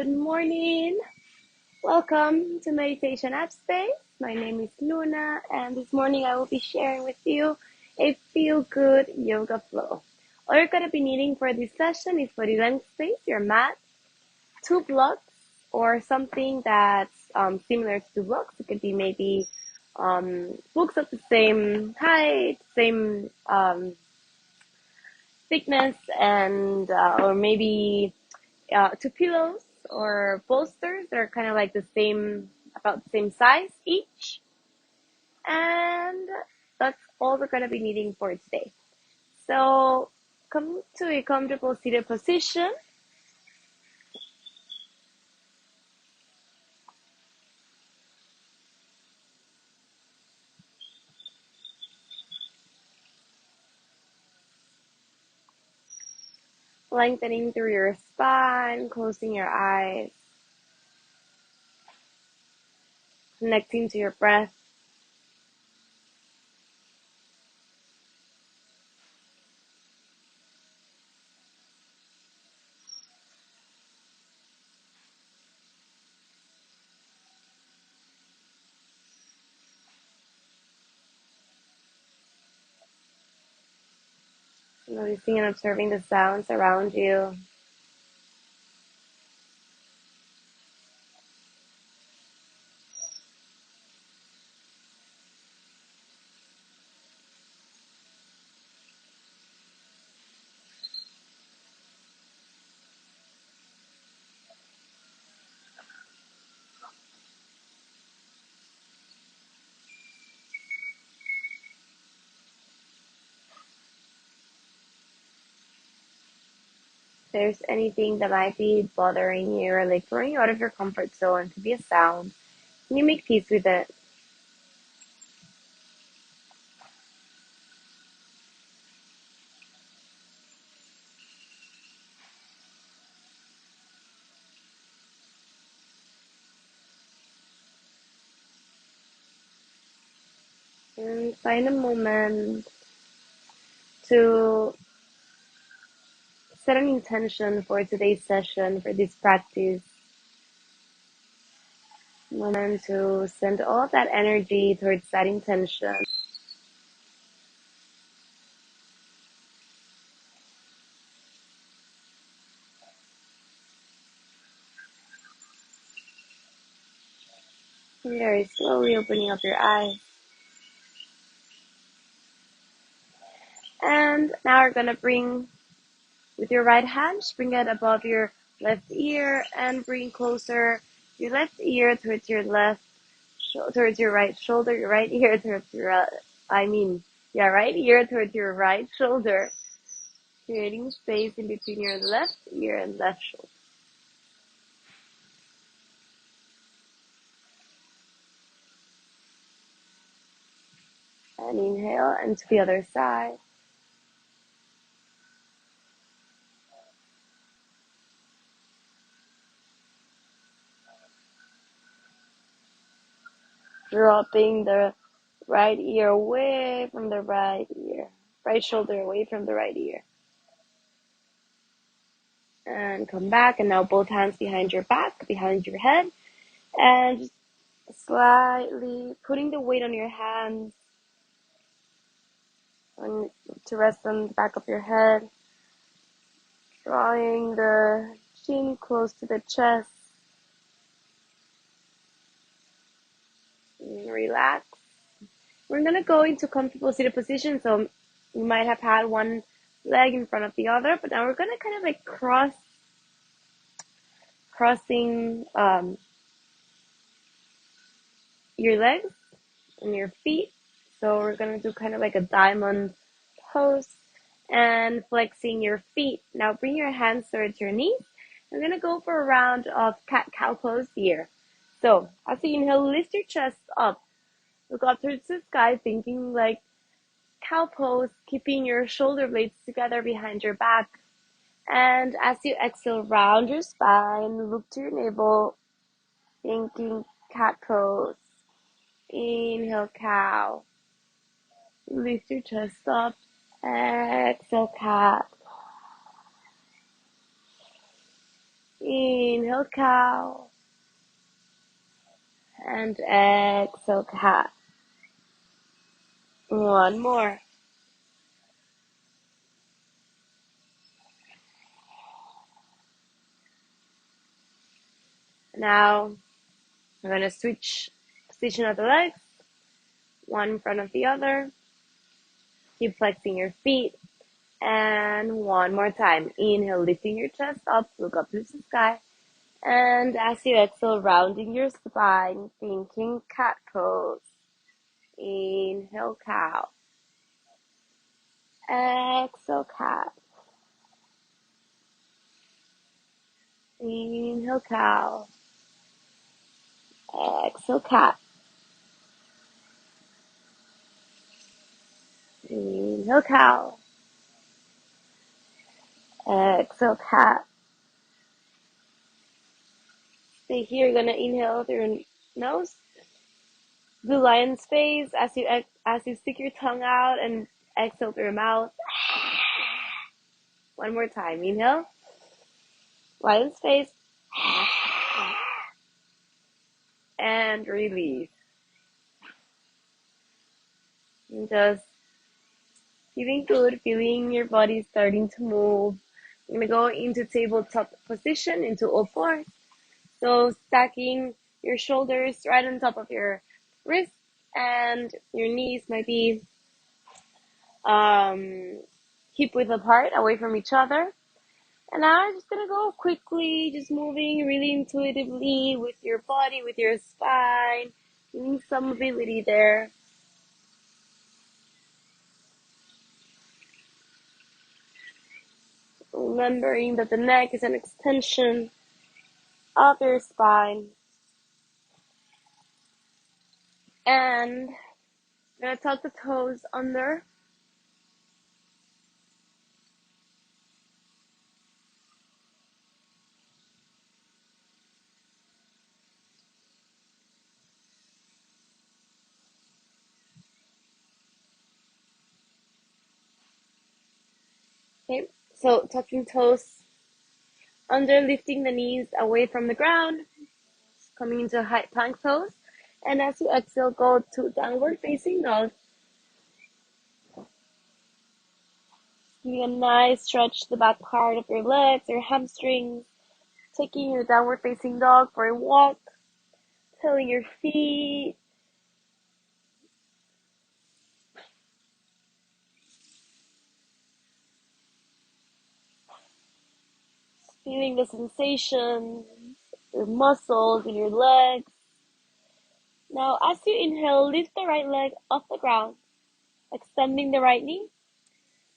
Good morning. Welcome to Meditation App Space. My name is Luna, and this morning I will be sharing with you a feel-good yoga flow. All you're going to be needing for this session is body length space, your mat, 2 blocks, or something that's similar to 2 blocks. It could be maybe books of the same height, same thickness, and or maybe 2 pillows or bolsters that are kind of like about the same size each. And that's all we're going to be needing for today. So come to a comfortable seated position. Lengthening through your spine, closing your eyes, connecting to your breath. Noticing and observing the sounds around you. If there's anything that might be bothering you or like throwing you out of your comfort zone, to be a sound, can you make peace with it? And find a moment to set an intention for today's session, for this practice. Moment to send all that energy towards that intention. And very slowly opening up your eyes. And now we're going to bring, with your right hand, bring it above your left ear and bring closer your left ear towards your towards your right shoulder, your right ear towards your, right ear towards your right shoulder, creating space in between your left ear and left shoulder. And inhale, and to the other side. Dropping the right ear away from the right ear. Right shoulder away from the right ear. And come back, and now both hands behind your back, behind your head. And just slightly putting the weight on your hands to rest on the back of your head. Drawing the chin close to the chest. And relax. We're going to go into comfortable seated position. So you might have had one leg in front of the other, but now we're going to kind of like crossing your legs and your feet. So we're going to do kind of like a diamond pose and flexing your feet. Now bring your hands towards your knees. We're going to go for a round of cat-cow pose here. So as you inhale, lift your chest up. Look up towards the sky, thinking like cow pose, keeping your shoulder blades together behind your back. And as you exhale, round your spine, look to your navel, thinking cat pose. Inhale, cow. Lift your chest up. Exhale, cat. Inhale, cow. And exhale, cat. One more. Now, we're going to switch position of the legs. One in front of the other. Keep flexing your feet. And one more time. Inhale, lifting your chest up. Look up to the sky. And as you exhale, rounding your spine, thinking cat pose. Inhale, cow. Exhale, cat. Inhale, cow. Exhale, cat. Inhale, cow. Exhale, cat. Stay here. You're gonna inhale through your nose. Do lion's face as you stick your tongue out and exhale through your mouth. One more time. Inhale. Lion's face. And release. And just feeling good, feeling your body starting to move. I'm gonna go into tabletop position, into all fours. So stacking your shoulders right on top of your wrists, and your knees might be hip width apart, away from each other. And now I'm just gonna go quickly, just moving really intuitively with your body, with your spine, feeling some mobility there. Remembering that the neck is an extension of your spine. And I'm gonna tuck the toes under. Okay, so tucking toes under, lifting the knees away from the ground, coming into high plank pose. And as you exhale, go to downward facing dog. Give a nice stretch to the back part of your legs, your hamstrings. Taking your downward facing dog for a walk. Feeling your feet. Feeling the sensation, your muscles in your legs. Now, as you inhale, lift the right leg off the ground, extending the right knee.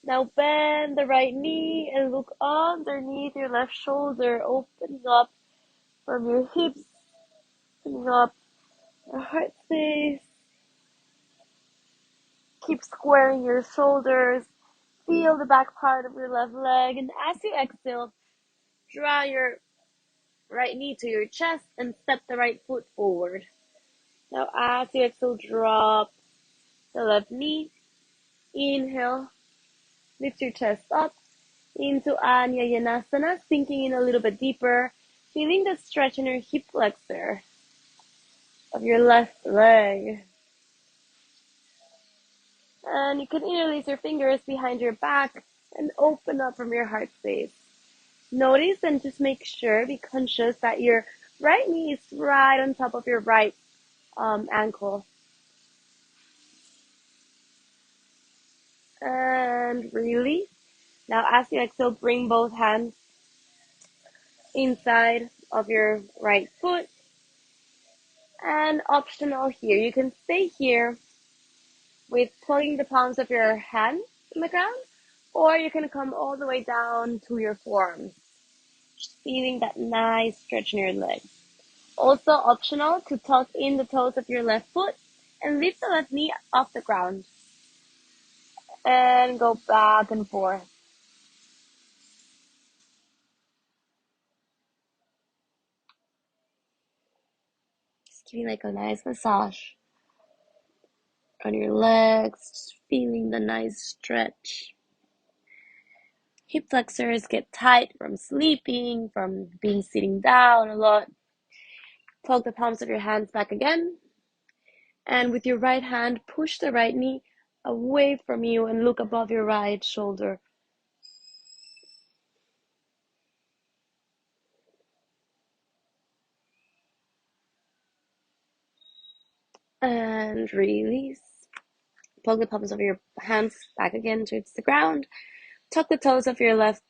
Now bend the right knee and look underneath your left shoulder, opening up from your hips, opening up your heart space. Keep squaring your shoulders. Feel the back part of your left leg. And as you exhale, draw your right knee to your chest and step the right foot forward. Now as you exhale, drop the left knee. Inhale, lift your chest up into Anjayanasana, sinking in a little bit deeper, feeling the stretch in your hip flexor of your left leg. And you can interlace your fingers behind your back and open up from your heart space. Notice and just make sure, be conscious that your right knee is right on top of your right ankle. And release. Now as you exhale, bring both hands inside of your right foot. And optional here, you can stay here with plugging the palms of your hands in the ground, or you can come all the way down to your forearms, just feeling that nice stretch in your leg. Also optional to tuck in the toes of your left foot and lift the left knee off the ground and go back and forth. Just giving like a nice massage on your legs, just feeling the nice stretch. Hip flexors get tight from sleeping, from being sitting down a lot. Plug the palms of your hands back again. And with your right hand, push the right knee away from you and look above your right shoulder. And release. Plug the palms of your hands back again towards the ground. Tuck the toes of your left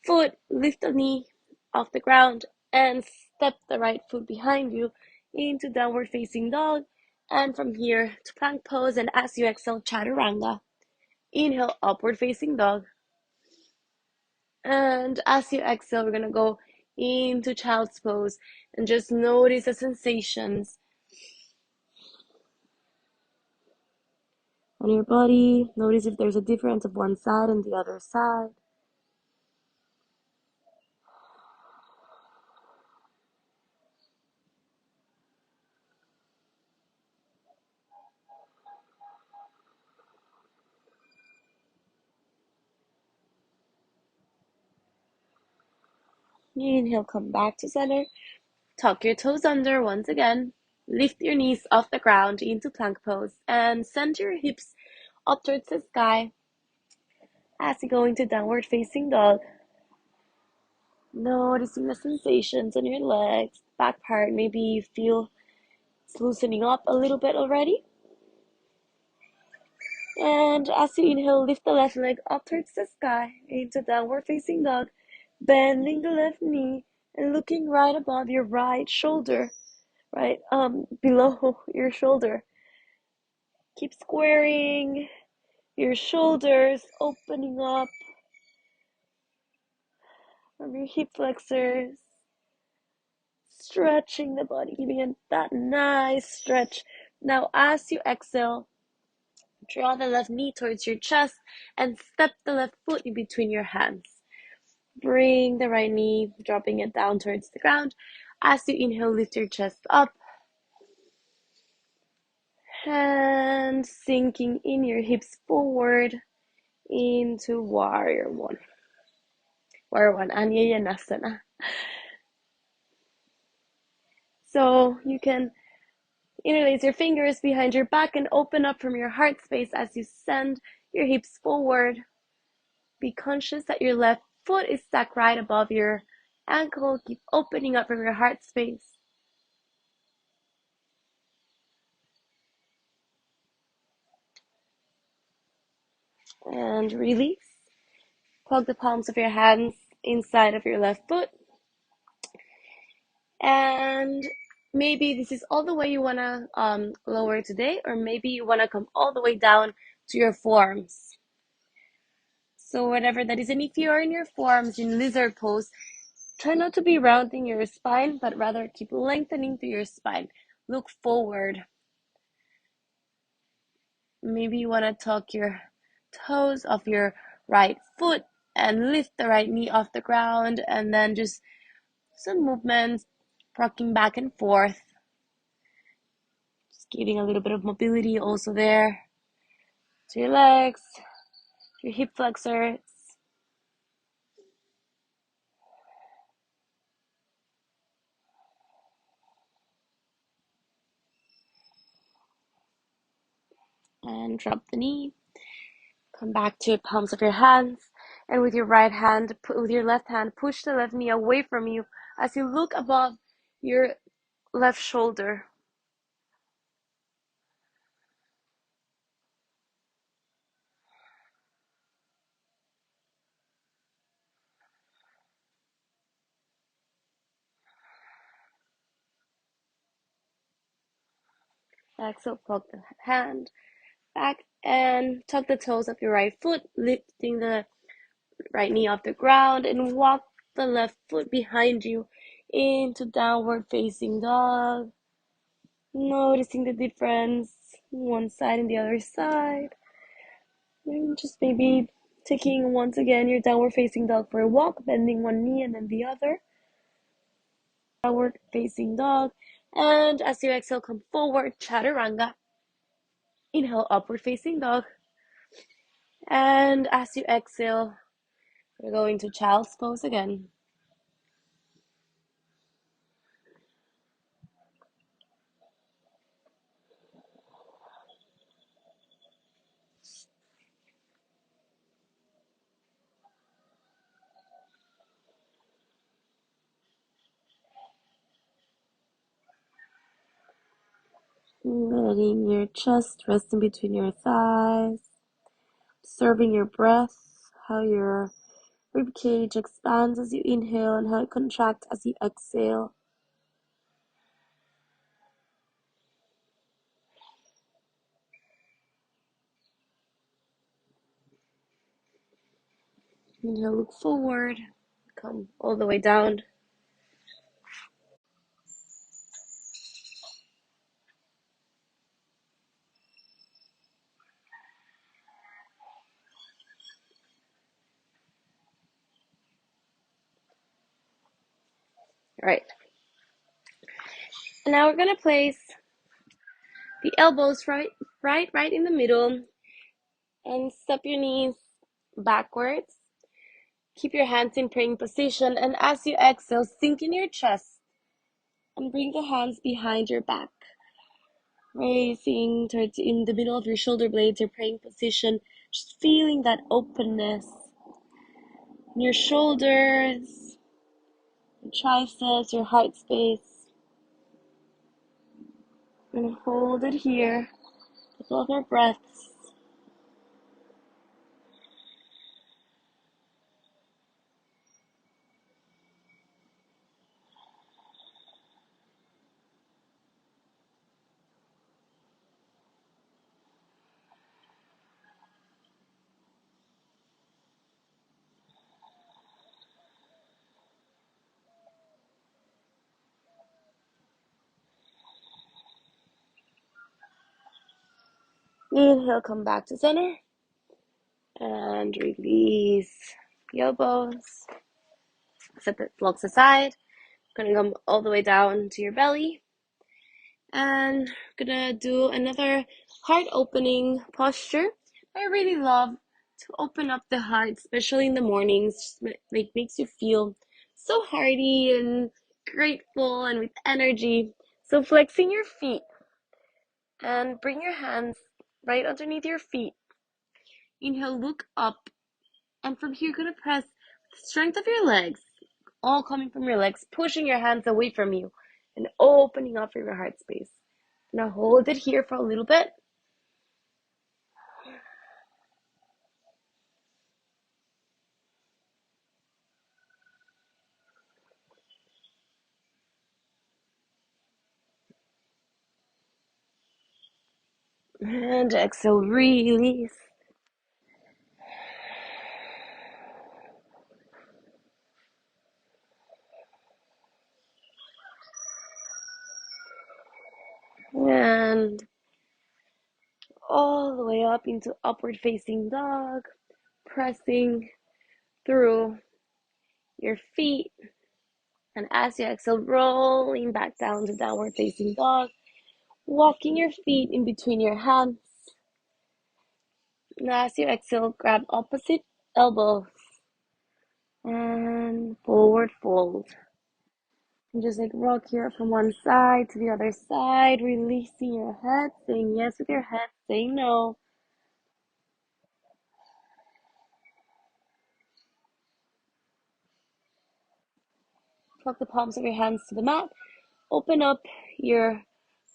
foot, lift the knee off the ground, and step the right foot behind you into downward facing dog. And from here to plank pose, and as you exhale, chaturanga. Inhale, upward facing dog. And as you exhale, we're going to go into child's pose and just notice the sensations on your body. Notice if there's a difference of one side and the other side. Inhale, come back to center. Tuck your toes under once again. Lift your knees off the ground into plank pose and send your hips up towards the sky as you go into downward facing dog. Noticing the sensations on your legs, back part. Maybe you feel it's loosening up a little bit already. And as you inhale, lift the left leg up towards the sky into downward facing dog, bending the left knee and looking right above your right shoulder, right below your shoulder. Keep squaring your shoulders, opening up from your hip flexors, stretching the body, giving it that nice stretch. Now, as you exhale, draw the left knee towards your chest and step the left foot in between your hands. Bring the right knee, dropping it down towards the ground. As you inhale, lift your chest up. And sinking in your hips forward into warrior one. Warrior one, Malasana. So you can interlace your fingers behind your back and open up from your heart space as you send your hips forward. Be conscious that your left foot is stuck right above your ankle. Keep opening up from your heart space. And release. Plug the palms of your hands inside of your left foot. And maybe this is all the way you want to lower today, or maybe you want to come all the way down to your forearms. So whatever that is, and if you are in your forearms in lizard pose, try not to be rounding your spine, but rather keep lengthening through your spine. Look forward. Maybe you want to tuck your toes off your right foot and lift the right knee off the ground, and then just some movements, rocking back and forth. Just giving a little bit of mobility also there to your legs, your hip flexors. And drop the knee. Come back to palms of your hands. And with your right hand, with your left hand, push the left knee away from you as you look above your left shoulder. Exhale, plug the hand back and tuck the toes of your right foot, lifting the right knee off the ground, and walk the left foot behind you into downward facing dog. Noticing the difference one side and the other side. And just maybe taking once again your downward facing dog for a walk, bending one knee and then the other. Downward facing dog. And as you exhale, come forward, chaturanga. Inhale, upward facing dog. And as you exhale, We're going to child's pose again. Letting your chest rest in between your thighs. Observing your breath, how your rib cage expands as you inhale and how it contracts as you exhale. Inhale, look forward, come all the way down. All right. And now we're gonna place the elbows right in the middle and step your knees backwards. Keep your hands in praying position, and as you exhale, sink in your chest and bring the hands behind your back. Raising towards in the middle of your shoulder blades, your praying position, just feeling that openness in your shoulders, your triceps, your heart space. We're gonna hold it here, a couple of our breaths. Inhale, come back to center. And release the elbows. Set the blocks aside. Gonna come all the way down to your belly. And gonna do another heart opening posture. I really love to open up the heart, especially in the mornings. Just makes you feel so hearty and grateful and with energy. So flexing your feet and bring your hands right underneath your feet. Inhale, look up. And from here, you're going to press the strength of your legs, all coming from your legs, pushing your hands away from you and opening up your heart space. Now hold it here for a little bit. And exhale, release. And all the way up into upward facing dog, pressing through your feet. And as you exhale, rolling back down to downward facing dog, walking your feet in between your hands. And as you exhale, grab opposite elbows and forward fold. And just like rock here from one side to the other side, releasing your head, saying yes with your head, saying no. Pluck the palms of your hands to the mat. Open up your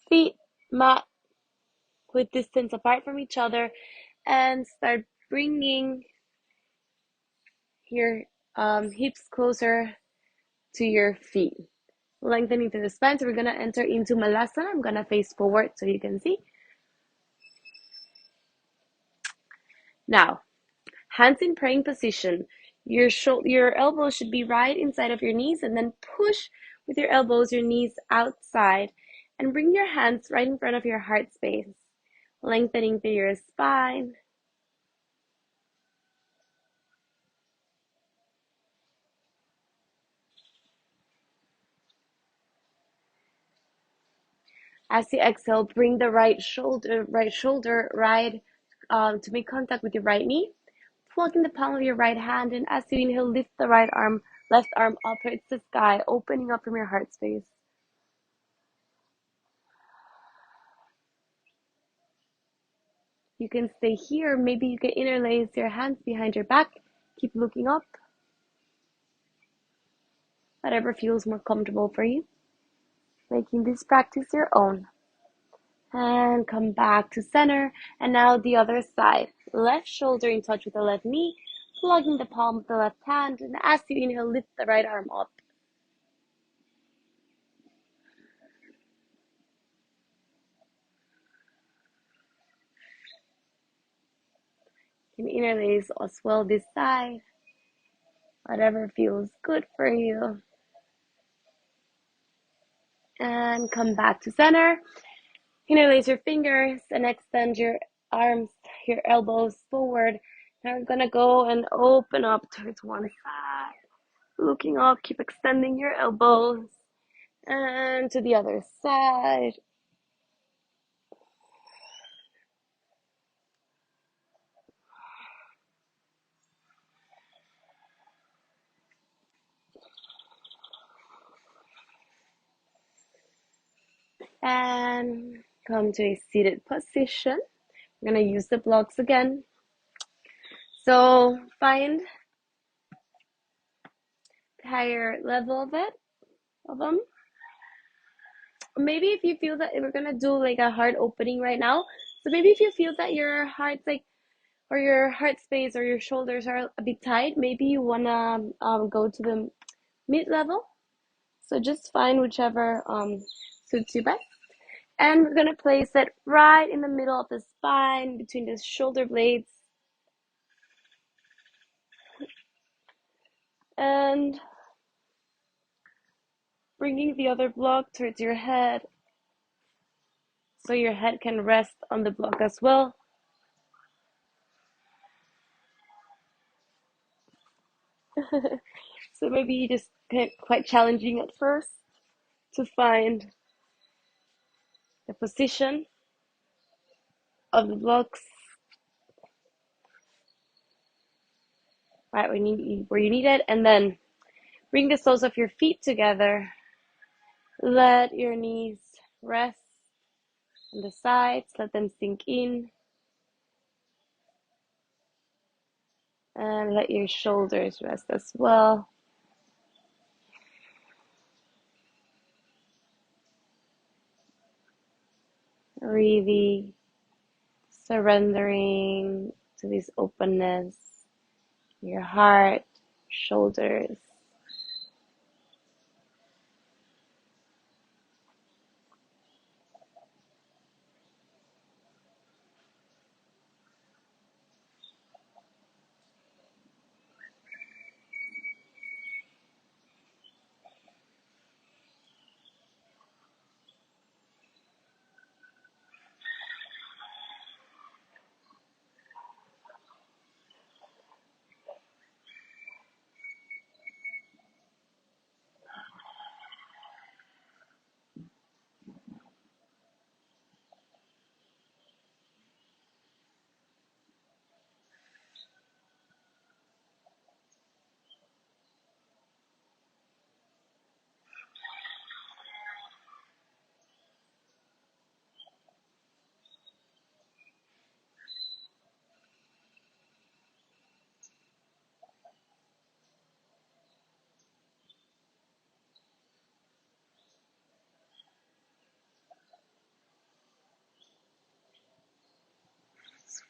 feet, mat with distance apart from each other, and start bringing your hips closer to your feet. Lengthening through the spine. So we're going to enter into Malasana. I'm going to face forward so you can see. Now, hands in praying position. Your elbows should be right inside of your knees, and then push with your elbows, your knees outside, and bring your hands right in front of your heart space, lengthening through your spine. As you exhale, bring the right shoulder right to make contact with your right knee. Plugging the palm of your right hand, and as you inhale, lift the left arm up towards the sky, opening up from your heart space. You can stay here. Maybe you can interlace your hands behind your back. Keep looking up. Whatever feels more comfortable for you. Making this practice your own. And come back to center. And now the other side. Left shoulder in touch with the left knee. Plugging the palm of the left hand. And as you inhale, lift the right arm up. You can interlace as well this side. Whatever feels good for you. And come back to center. Interlace your fingers and extend your arms, your elbows forward. Now we're gonna go and open up towards one side. Looking up, keep extending your elbows. And to the other side. And come to a seated position. We're gonna use the blocks again. So find the higher level of them. Maybe if you feel that we're gonna do like a heart opening right now. So maybe if you feel that your heart's like, or your heart space or your shoulders are a bit tight, maybe you wanna go to the mid level. So just find whichever suits you best. And we're gonna place it right in the middle of the spine, between the shoulder blades. And bringing the other block towards your head, so your head can rest on the block as well. So maybe you just get quite challenging at first to find the position of the blocks right where you need it, and then bring the soles of your feet together. Let your knees rest on the sides, let them sink in, and let your shoulders rest as well. Really surrendering to this openness, your heart, shoulders.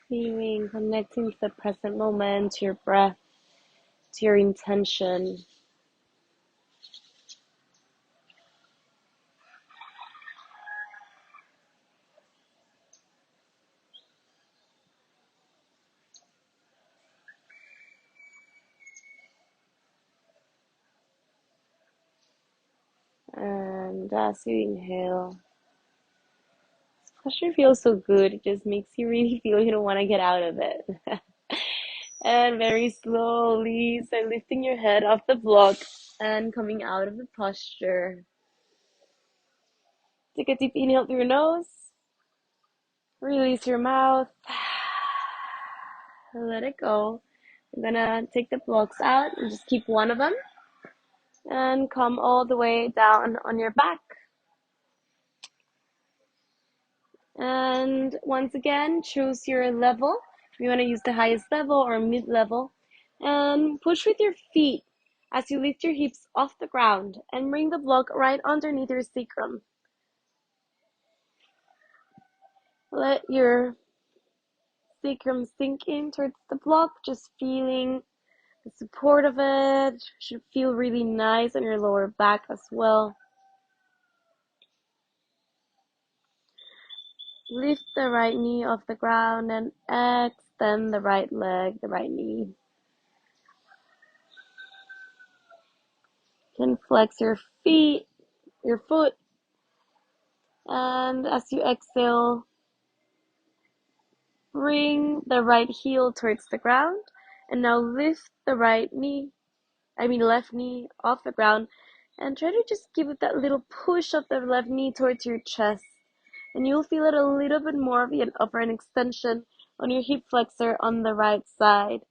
Feeling, connecting to the present moment, to your breath, to your intention. And as you inhale, this posture feels so good. It just makes you really feel you don't want to get out of it. And very slowly start lifting your head off the block and coming out of the posture. Take a deep inhale through your nose. Release your mouth. Let it go. I'm gonna take the blocks out and just keep one of them and come all the way down on your back. And once again, choose your level. If you want to use the highest level or mid-level, and push with your feet as you lift your hips off the ground and bring the block right underneath your sacrum. Let your sacrum sink in towards the block, just feeling the support of it. Should feel really nice on your lower back as well. Lift the right knee off the ground and extend the right leg, the right knee. You can flex your foot, and as you exhale, bring the right heel towards the ground, and now lift the left knee off the ground, and try to just give it that little push of the left knee towards your chest, and you'll feel it a little bit more of an extension on your hip flexor on the right side.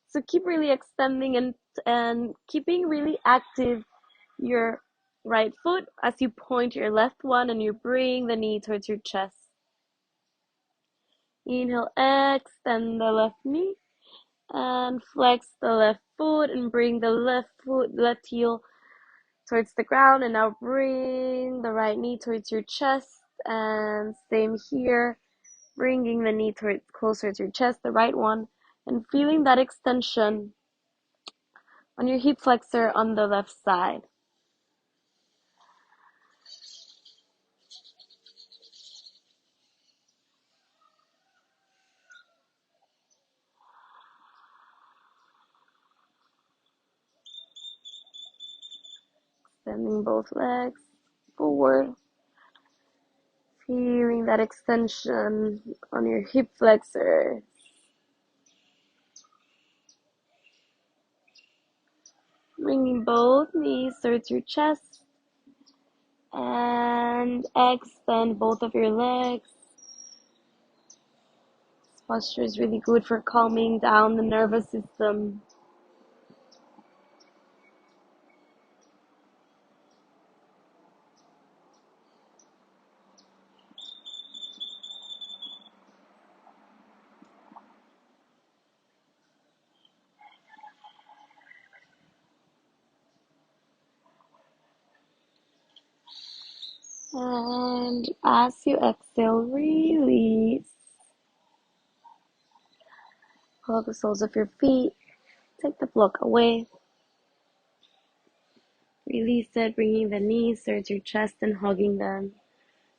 So keep really extending and keeping really active your right foot as you point your left one and you bring the knee towards your chest. Inhale, extend the left knee and flex the left foot and bring the left heel towards the ground, and now bring the right knee towards your chest, and same here, bringing the knee closer to your chest, the right one, and feeling that extension on your hip flexor on the left side. Extending both legs forward, feeling that extension on your hip flexor. Bringing both knees towards your chest and extend both of your legs. This posture is really good for calming down the nervous system. And as you exhale, release. Pull up the soles of your feet. Take the block away. Release it, bringing the knees towards your chest and hugging them.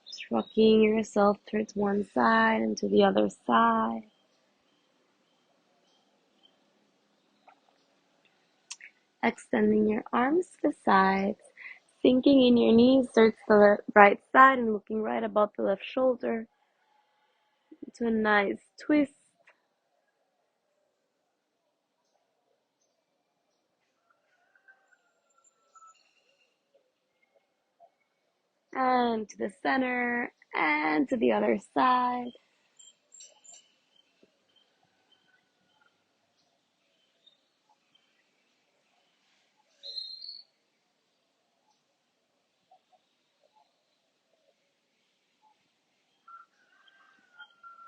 Just rocking yourself towards one side and to the other side. Extending your arms to the sides. Sinking in your knees towards the right side and looking right above the left shoulder. To a nice twist. And to the center and to the other side.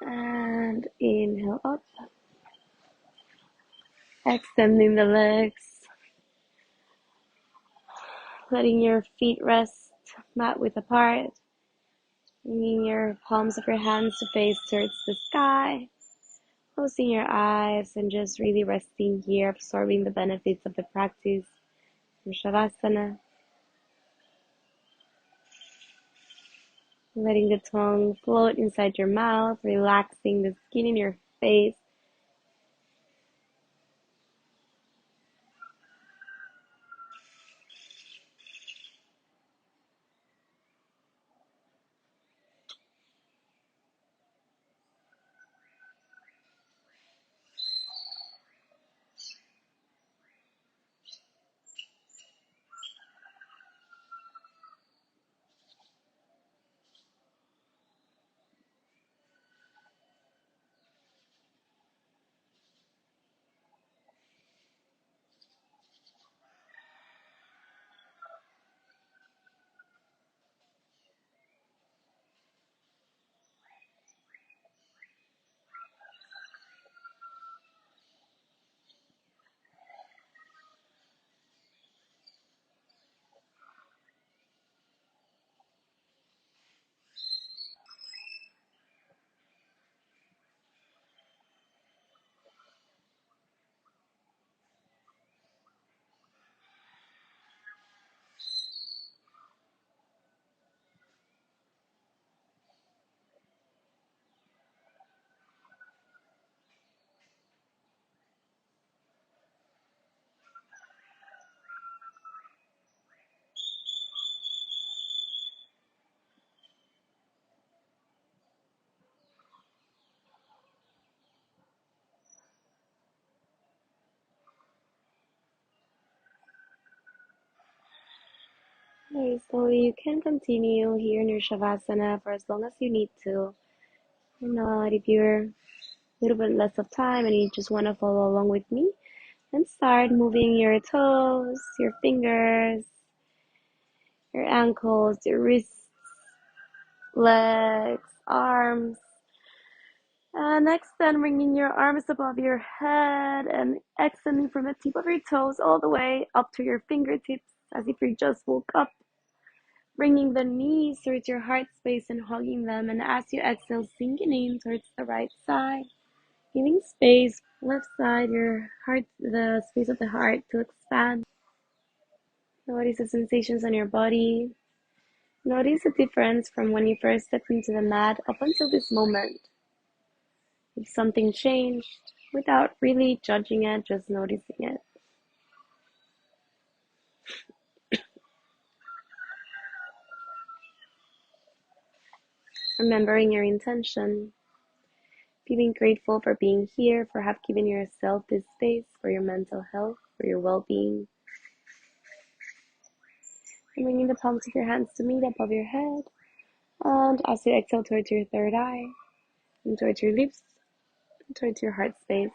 And inhale up. Extending the legs. Letting your feet rest mat width apart. Bringing your palms of your hands to face towards the sky. Closing your eyes and just really resting here, absorbing the benefits of the practice from Shavasana. Letting the tongue float inside your mouth, relaxing the skin in your face. Okay, so you can continue here in your Shavasana for as long as you need to. If you're a little bit less of time and you just want to follow along with me, and start moving your toes, your fingers, your ankles, your wrists, legs, arms. And extend, bringing your arms above your head and extending from the tip of your toes all the way up to your fingertips as if you just woke up. Bringing the knees towards your heart space and hugging them. And as you exhale, sinking in towards the right side. Giving space, left side, your heart, the space of the heart to expand. Notice the sensations on your body. Notice the difference from when you first stepped into the mat up until this moment. If something changed, without really judging it, just noticing it. Remembering your intention. Feeling grateful for being here, for have given yourself this space for your mental health, for your well-being. And bringing the palms of your hands to meet above your head. And as you exhale towards your third eye, and towards your lips, and towards your heart space.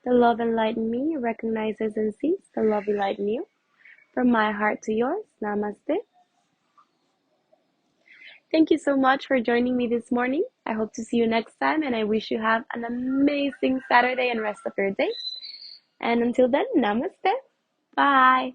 The love and light in me recognizes and sees the love and light in you. From my heart to yours, namaste. Thank you so much for joining me this morning. I hope to see you next time, and I wish you have an amazing Saturday and rest of your day. And until then, namaste. Bye.